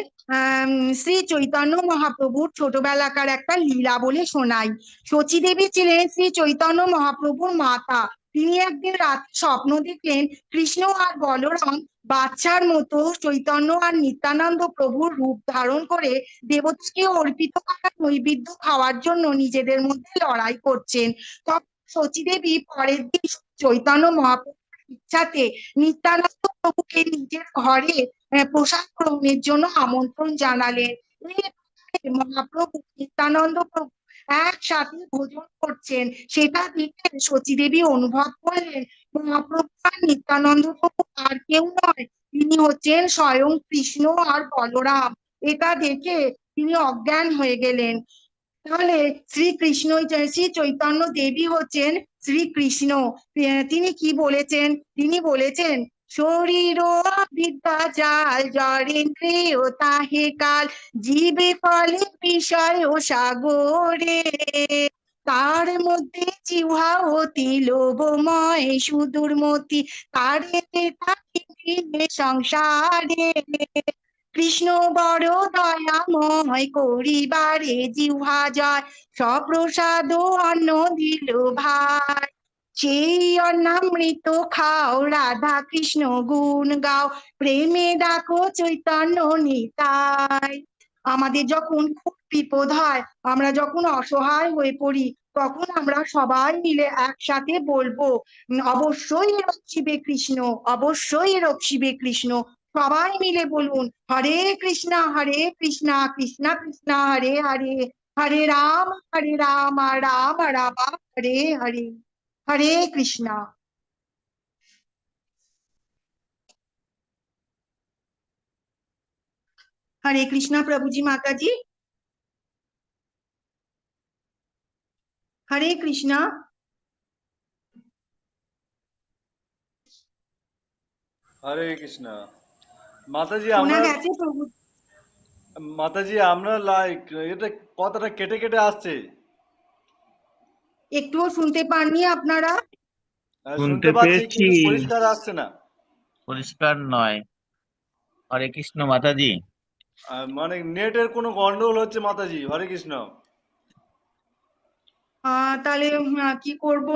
শ্রী চৈতন্য মহাপ্রভুর ছোটবেলাকার একটা লীলা বলে শোনাই। শচী দেবী ছিলেন শ্রী চৈতন্য মহাপ্রভুর মাতা। তিনি একদিন রাতে স্বপ্ন দেখলেন কৃষ্ণ আর বলরাম বাচ্চার মতো চৈতন্য আর নিত্যানন্দ প্রভুর রূপ ধারণ করে দেবতাকে অর্পিত করা নৈবেদ্য খাওয়ার জন্য নিজেদের মধ্যে লড়াই করছেন। তখন শচী দেবী পরের দিন চৈতন্য মহাপ্রভু ইচ্ছাতে নিত্যানন্দ প্রভুকে নিজের ঘরে প্রসাদ গ্রহণের জন্য আমন্ত্রণ জানালেন। মহাপ্রভু নিত্যানন্দ প্রভু একসাথে ভোজন করছেন, সেটা দেখে শচী দেবী অনুভব করলেন মহাপ্রভু আর নিত্যানন্দ প্রভু আর কেউ নয়, তিনি হচ্ছেন স্বয়ং কৃষ্ণ আর বলরাম। এটা দেখে তিনি অজ্ঞান হয়ে গেলেন। তাহলে শ্রীকৃষ্ণ শ্রী চৈতন্য দেবী হচ্ছেন শ্রীকৃষ্ণ। তিনি কি বলেছেন? তিনি বলেছেন শরীর বিদ্যা জাল জড়েন্দ্রিয় তাহে কাল জীবে ফলে বিষয় ও সাগরে তার মধ্যে জিহ্বা অতি লোভময় সুদূরমতি তারে থাকিবে সংসারে কৃষ্ণ বড় দয়াময় করিবারে জিহ্বা জয় সপ্রসাদ অন্ন দিল ভাই সেই অন্নামৃত খাও রাধা কৃষ্ণ গুণ গাও প্রেমে ডাকো চৈতন্য নিতাই। আমাদের যখন খুব বিপদ হয়, আমরা যখন অসহায় হয়ে পড়ি, তখন আমরা সবাই মিলে একসাথে বলবো অবশ্যই রক্ষিবে কৃষ্ণ, অবশ্যই রক্ষিবে কৃষ্ণ। সবাই মিলে বলুন হরে কৃষ্ণা কৃষ্ণা কৃষ্ণা হরে হরে হরে রাম রাম রাম হরে হরে হরে কৃষ্ণা। हरे कृष्णा प्रभु जी माता जी। हरे कृष्णा। হরে কৃষ্ণ। মাতাজি শোনা আমরা গেছে প্রভু? লাইক এটা কথাটা কেটে কেটে আসছে। একটুও শুনতে পাননি আপনারা? শুনতে শুনতে পাচ্ছি পেয়েছি, কিন্তু পরিষ্কার আসছে না। পরিষ্কার নয়। হরে কৃষ্ণ মাতাজি। মানে নেটের কোনো গন্ডগোল হচ্ছে মাতাজি। হরে কৃষ্ণ। তাহলে কি করব?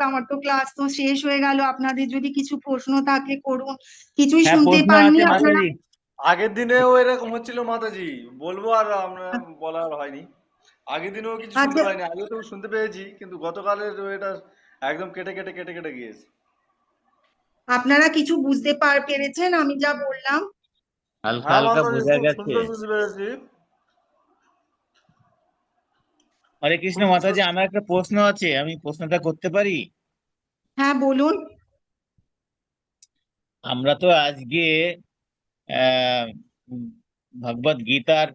আমার তো ক্লাস তো শেষ হয়ে গেল। আপনাদের যদি কিছু প্রশ্ন থাকে করুন। কিছুই হ্যাঁ, শুনতে প্রশ্ন পাননি আছে আপনারা? মাতাজি। আগের দিনেও এরকম হচ্ছিল মাতাজি, বলবো আর আমরা বলার হয়নি। আগের দিনেও কিছু শুনতে আচ্ছা, পাইনি, আগে তো শুনতে পেয়েছি কিন্তু গতকালের এটা একদম কেটে কেটে কেটে কেটে গিয়েছে। আপনারা কিছু বুঝতে পেরেছেন আমি যা বললাম? হালকা হ্যাঁ হালকা মাতাজি, বোঝা খুব গেছে। সুন্দর বুঝতে পেরেছি। হরে কৃষ্ণ খুব মাতাজি, আমার একটা প্রশ্ন আছে, আমি প্রশ্নটা করতে পারি? হ্যাঁ বলুন। আমরা তো আজকে আহ ভগবত গীতার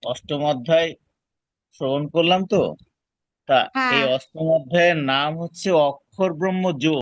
অষ্টম অধ্যায় শ্রবণ করলাম তো। তা এই হ্যাঁ, অষ্টম অধ্যায়ের নাম হচ্ছে অক্ষর ব্রহ্ম যোগ।